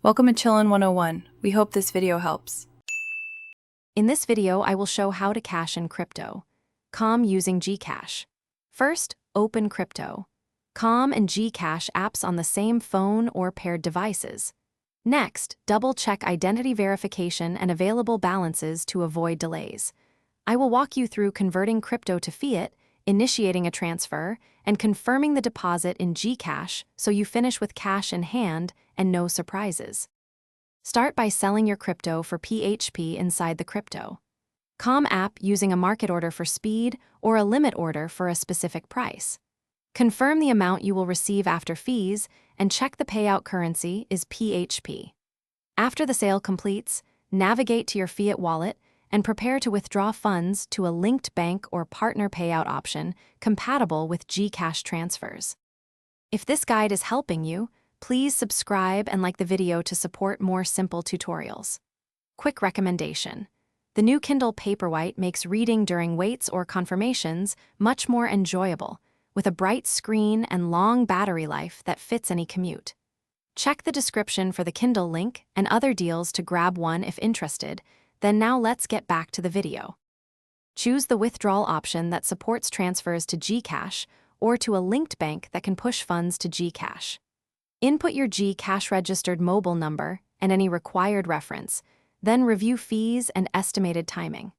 Welcome to Chillin' 101. We hope this video helps. In this video, I will show how to cash in crypto. Calm using GCash. First, open crypto. Calm and GCash apps on the same phone or paired devices. Next, double-check identity verification and available balances to avoid delays. I will walk you through converting crypto to fiat, initiating a transfer, and confirming the deposit in GCash so you finish with cash in hand and no surprises. Start by selling your crypto for PHP inside the crypto. Calm app using a market order for speed or a limit order for a specific price. Confirm the amount you will receive after fees and check the payout currency is PHP. After the sale completes, navigate to your fiat wallet and prepare to withdraw funds to a linked bank or partner payout option compatible with GCash transfers. If this guide is helping you, please subscribe and like the video to support more simple tutorials. Quick recommendation. The new Kindle Paperwhite makes reading during waits or confirmations much more enjoyable, with a bright screen and long battery life that fits any commute. Check the description for the Kindle link and other deals to grab one if interested. Then now let's get back to the video. Choose the withdrawal option that supports transfers to GCash or to a linked bank that can push funds to GCash. Input your GCash registered mobile number and any required reference, then review fees and estimated timing.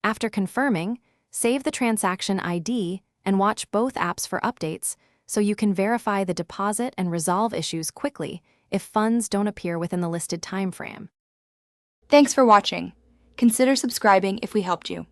After confirming, save the transaction ID and watch both apps for updates so you can verify the deposit and resolve issues quickly if funds don't appear within the listed time frame. Thanks for watching. Consider subscribing if we helped you.